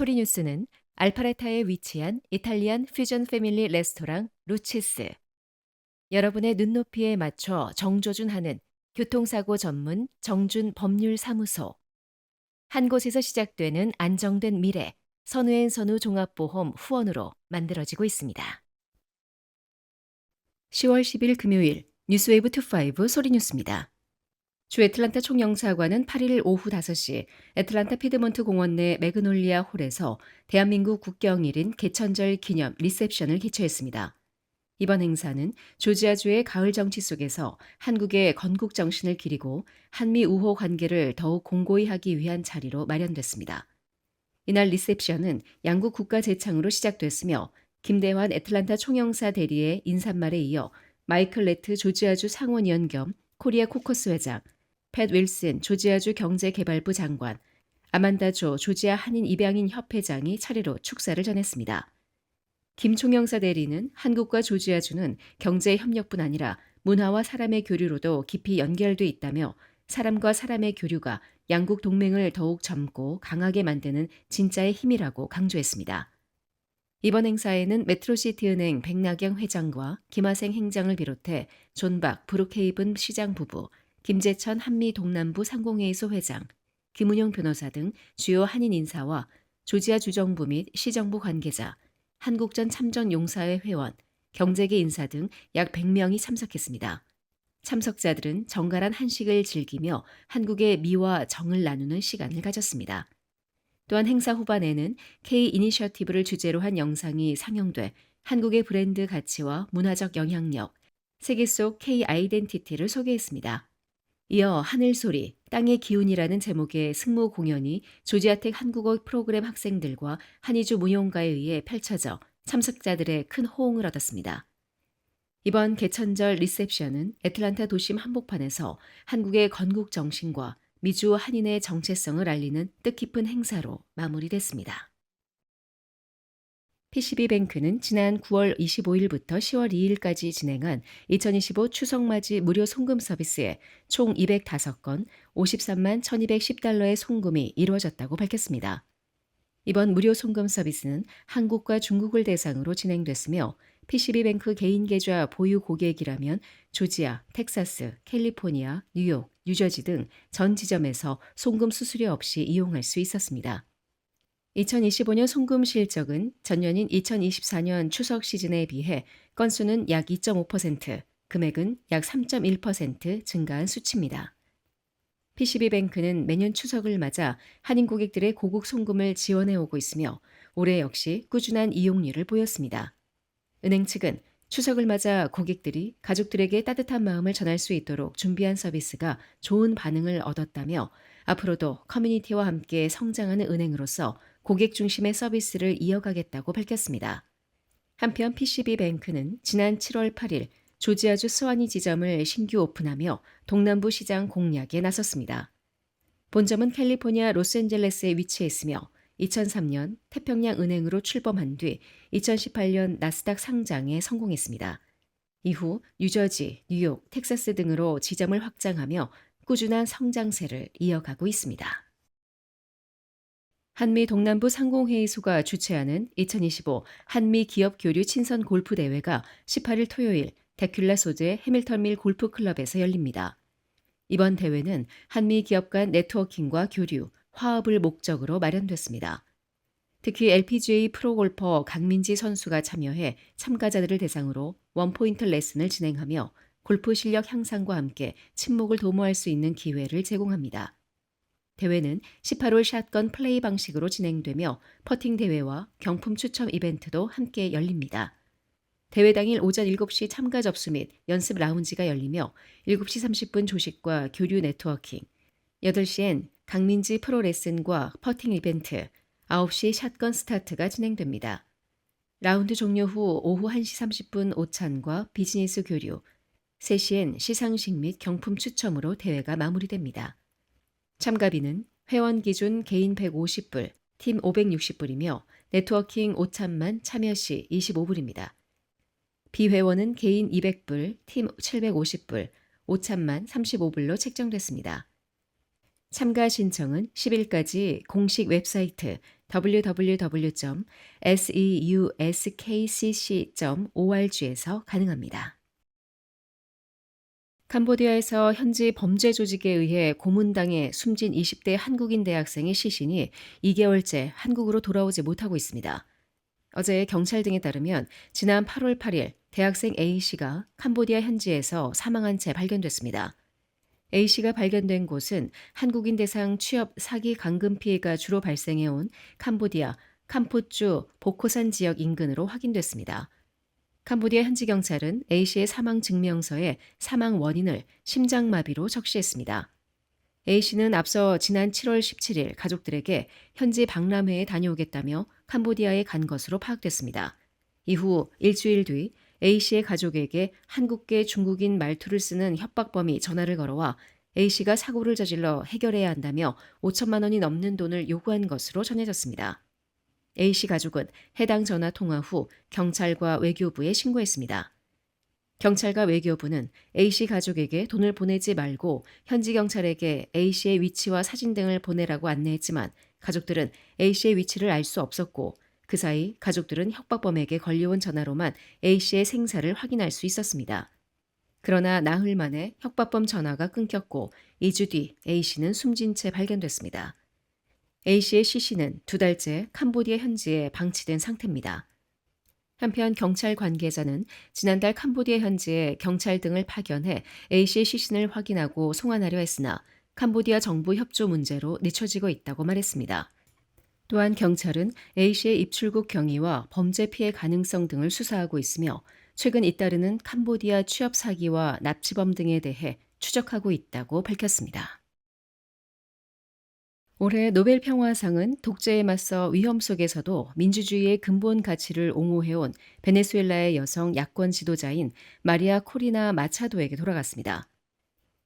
소리뉴스는 알파레타에 위치한 이탈리안 퓨전 패밀리 레스토랑 루치스, 여러분의 눈높이에 맞춰 정조준하는 교통사고 전문 정준 법률사무소, 한 곳에서 시작되는 안정된 미래, 선우앤선우 종합보험 후원으로 만들어지고 있습니다. 10월 10일 금요일 뉴스웨이브 25 소리뉴스입니다. 주 애틀란타 총영사관은 8일 오후 5시 애틀란타 피드몬트 공원 내 매그놀리아 홀에서 대한민국 국경일인 개천절 기념 리셉션을 개최했습니다. 이번 행사는 조지아주의 가을 정치 속에서 한국의 건국 정신을 기리고 한미 우호 관계를 더욱 공고히 하기 위한 자리로 마련됐습니다. 이날 리셉션은 양국 국가 재창으로 시작됐으며 김대환 애틀란타 총영사 대리의 인사말에 이어 마이클 레트 조지아주 상원의원 겸 코리아 코커스 회장, 팻 윌슨 조지아주 경제개발부 장관, 아만다 조 조지아 한인 입양인 협회장이 차례로 축사를 전했습니다. 김 총영사 대리는 한국과 조지아주는 경제 협력뿐 아니라 문화와 사람의 교류로도 깊이 연결돼 있다며 사람과 사람의 교류가 양국 동맹을 더욱 젊고 강하게 만드는 진짜의 힘이라고 강조했습니다. 이번 행사에는 메트로시티은행 백나경 회장과 김하생 행장을 비롯해 존박 브룩헤이븐 시장 부부, 김재천 한미 동남부 상공회의소 회장, 김은용 변호사 등 주요 한인 인사와 조지아 주정부 및 시정부 관계자, 한국전 참전용사회 회원, 경제계 인사 등 약 100명이 참석했습니다. 참석자들은 정갈한 한식을 즐기며 한국의 미와 정을 나누는 시간을 가졌습니다. 또한 행사 후반에는 K 이니셔티브를 주제로 한 영상이 상영돼 한국의 브랜드 가치와 문화적 영향력, 세계 속 K 아이덴티티를 소개했습니다. 이어 하늘소리, 땅의 기운이라는 제목의 승무 공연이 조지아텍 한국어 프로그램 학생들과 한의주 무용가에 의해 펼쳐져 참석자들의 큰 호응을 얻었습니다. 이번 개천절 리셉션은 애틀란타 도심 한복판에서 한국의 건국 정신과 미주 한인의 정체성을 알리는 뜻깊은 행사로 마무리됐습니다. PCB뱅크는 지난 9월 25일부터 10월 2일까지 진행한 2025 추석맞이 무료 송금 서비스에 총 205건 53만 1210달러의 송금이 이루어졌다고 밝혔습니다. 이번 무료 송금 서비스는 한국과 중국을 대상으로 진행됐으며 PCB뱅크 개인 계좌 보유 고객이라면 조지아, 텍사스, 캘리포니아, 뉴욕, 뉴저지 등 전 지점에서 송금 수수료 없이 이용할 수 있었습니다. 2025년 송금 실적은 전년인 2024년 추석 시즌에 비해 건수는 약 2.5%, 금액은 약 3.1% 증가한 수치입니다. PCB뱅크는 매년 추석을 맞아 한인 고객들의 고국 송금을 지원해 오고 있으며 올해 역시 꾸준한 이용률을 보였습니다. 은행 측은 추석을 맞아 고객들이 가족들에게 따뜻한 마음을 전할 수 있도록 준비한 서비스가 좋은 반응을 얻었다며 앞으로도 커뮤니티와 함께 성장하는 은행으로서 고객 중심의 서비스를 이어가겠다고 밝혔습니다. 한편 PCB뱅크는 지난 7월 8일 조지아주 스와니 지점을 신규 오픈하며 동남부 시장 공략에 나섰습니다. 본점은 캘리포니아 로스앤젤레스에 위치했으며 2003년 태평양 은행으로 출범한 뒤 2018년 나스닥 상장에 성공했습니다. 이후 뉴저지, 뉴욕, 텍사스 등으로 지점을 확장하며 꾸준한 성장세를 이어가고 있습니다. 한미 동남부 상공회의소가 주최하는 2025 한미 기업 교류 친선 골프 대회가 18일 토요일 데큘라 소드의 해밀턴밀 골프클럽에서 열립니다. 이번 대회는 한미 기업 간 네트워킹과 교류, 화합을 목적으로 마련됐습니다. 특히 LPGA 프로골퍼 강민지 선수가 참여해 참가자들을 대상으로 원포인트 레슨을 진행하며 골프 실력 향상과 함께 친목을 도모할 수 있는 기회를 제공합니다. 대회는 18홀 샷건 플레이 방식으로 진행되며 퍼팅 대회와 경품 추첨 이벤트도 함께 열립니다. 대회 당일 오전 7시 참가 접수 및 연습 라운지가 열리며 7시 30분 조식과 교류 네트워킹, 8시엔 강민지 프로 레슨과 퍼팅 이벤트, 9시 샷건 스타트가 진행됩니다. 라운드 종료 후 오후 1시 30분 오찬과 비즈니스 교류, 3시엔 시상식 및 경품 추첨으로 대회가 마무리됩니다. 참가비는 회원 기준 개인 150불, 팀 560불이며 네트워킹 오찬만 참여 시 25불입니다. 비회원은 개인 200불, 팀 750불, 오찬만 35불로 책정됐습니다. 참가 신청은 10일까지 공식 웹사이트 www.seuskcc.org에서 가능합니다. 캄보디아에서 현지 범죄 조직에 의해 고문당해 숨진 20대 한국인 대학생의 시신이 2개월째 한국으로 돌아오지 못하고 있습니다. 어제 경찰 등에 따르면 지난 8월 8일 대학생 A씨가 캄보디아 현지에서 사망한 채 발견됐습니다. A씨가 발견된 곳은 한국인 대상 취업 사기 강금 피해가 주로 발생해온 캄보디아 캄포주 보코산 지역 인근으로 확인됐습니다. 캄보디아 현지 경찰은 A씨의 사망 증명서에 사망 원인을 심장마비로 적시했습니다. A씨는 앞서 지난 7월 17일 가족들에게 현지 박람회에 다녀오겠다며 캄보디아에 간 것으로 파악됐습니다. 이후 일주일 뒤 A씨의 가족에게 한국계 중국인 말투를 쓰는 협박범이 전화를 걸어와 A씨가 사고를 저질러 해결해야 한다며 5천만 원이 넘는 돈을 요구한 것으로 전해졌습니다. A씨 가족은 해당 전화 통화 후 경찰과 외교부에 신고했습니다. 경찰과 외교부는 A씨 가족에게 돈을 보내지 말고 현지 경찰에게 A씨의 위치와 사진 등을 보내라고 안내했지만 가족들은 A씨의 위치를 알 수 없었고 그 사이 가족들은 협박범에게 걸려온 전화로만 A씨의 생사를 확인할 수 있었습니다. 그러나 나흘 만에 협박범 전화가 끊겼고 2주 뒤 A씨는 숨진 채 발견됐습니다. A씨의 시신은 2달째 캄보디아 현지에 방치된 상태입니다. 한편 경찰 관계자는 지난달 캄보디아 현지에 경찰 등을 파견해 A씨의 시신을 확인하고 송환하려 했으나 캄보디아 정부 협조 문제로 늦춰지고 있다고 말했습니다. 또한 경찰은 A씨의 입출국 경위와 범죄 피해 가능성 등을 수사하고 있으며 최근 잇따르는 캄보디아 취업 사기와 납치범 등에 대해 추적하고 있다고 밝혔습니다. 올해 노벨 평화상은 독재에 맞서 위험 속에서도 민주주의의 근본 가치를 옹호해온 베네수엘라의 여성 야권 지도자인 마리아 코리나 마차도에게 돌아갔습니다.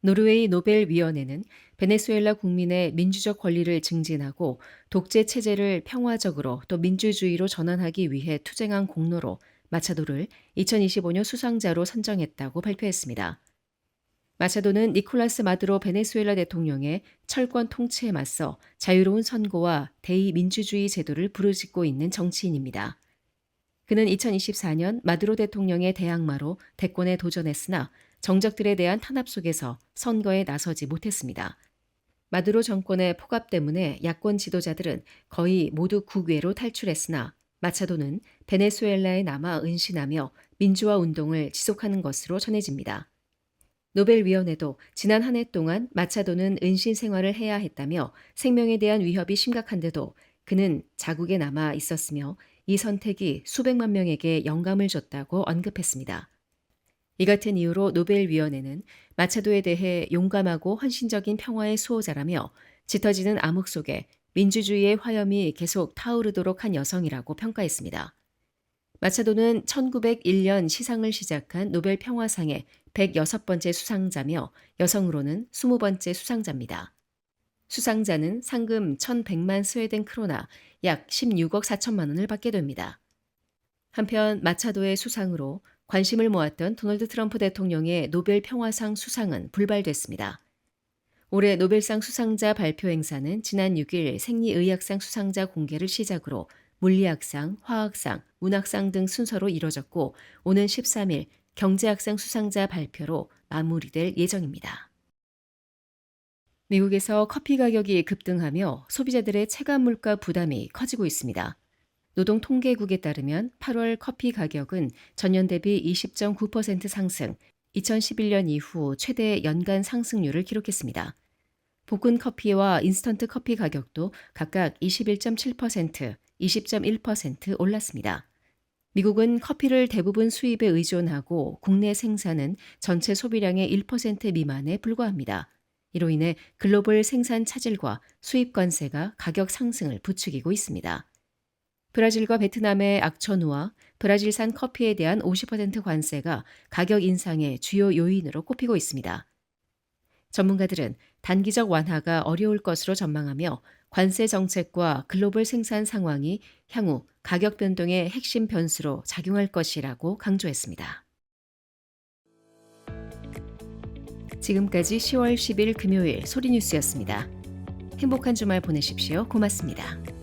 노르웨이 노벨위원회는 베네수엘라 국민의 민주적 권리를 증진하고 독재 체제를 평화적으로 또 민주주의로 전환하기 위해 투쟁한 공로로 마차도를 2025년 수상자로 선정했다고 발표했습니다. 마차도는 니콜라스 마두로 베네수엘라 대통령의 철권 통치에 맞서 자유로운 선거와 대의민주주의 제도를 부르짖고 있는 정치인입니다. 그는 2024년 마두로 대통령의 대항마로 대권에 도전했으나 정적들에 대한 탄압 속에서 선거에 나서지 못했습니다. 마두로 정권의 폭압 때문에 야권 지도자들은 거의 모두 국외로 탈출했으나 마차도는 베네수엘라에 남아 은신하며 민주화 운동을 지속하는 것으로 전해집니다. 노벨위원회도 지난 한 해 동안 마차도는 은신 생활을 해야 했다며 생명에 대한 위협이 심각한데도 그는 자국에 남아 있었으며 이 선택이 수백만 명에게 영감을 줬다고 언급했습니다. 이 같은 이유로 노벨위원회는 마차도에 대해 용감하고 헌신적인 평화의 수호자라며 짙어지는 암흑 속에 민주주의의 화염이 계속 타오르도록 한 여성이라고 평가했습니다. 마차도는 1901년 시상을 시작한 노벨 평화상의 106번째 수상자며 여성으로는 20번째 수상자입니다. 수상자는 상금 1,100만 스웨덴 크로나 약 16억 4천만 원을 받게 됩니다. 한편 마차도의 수상으로 관심을 모았던 도널드 트럼프 대통령의 노벨 평화상 수상은 불발됐습니다. 올해 노벨상 수상자 발표 행사는 지난 6일 생리의학상 수상자 공개를 시작으로 물리학상, 화학상, 문학상 등 순서로 이뤄졌고 오는 13일 경제학상 수상자 발표로 마무리될 예정입니다. 미국에서 커피 가격이 급등하며 소비자들의 체감 물가 부담이 커지고 있습니다. 노동통계국에 따르면 8월 커피 가격은 전년 대비 20.9% 상승, 2011년 이후 최대 연간 상승률을 기록했습니다. 볶은 커피와 인스턴트 커피 가격도 각각 21.7%, 20.1% 올랐습니다. 미국은 커피를 대부분 수입에 의존하고 국내 생산은 전체 소비량의 1% 미만에 불과합니다. 이로 인해 글로벌 생산 차질과 수입 관세가 가격 상승을 부추기고 있습니다. 브라질과 베트남의 악천후와 브라질산 커피에 대한 50% 관세가 가격 인상의 주요 요인으로 꼽히고 있습니다. 전문가들은 단기적 완화가 어려울 것으로 전망하며 관세 정책과 글로벌 생산 상황이 향후 가격 변동의 핵심 변수로 작용할 것이라고 강조했습니다. 지금까지 10월 10일 금요일 소리뉴스였습니다. 행복한 주말 보내십시오. 고맙습니다.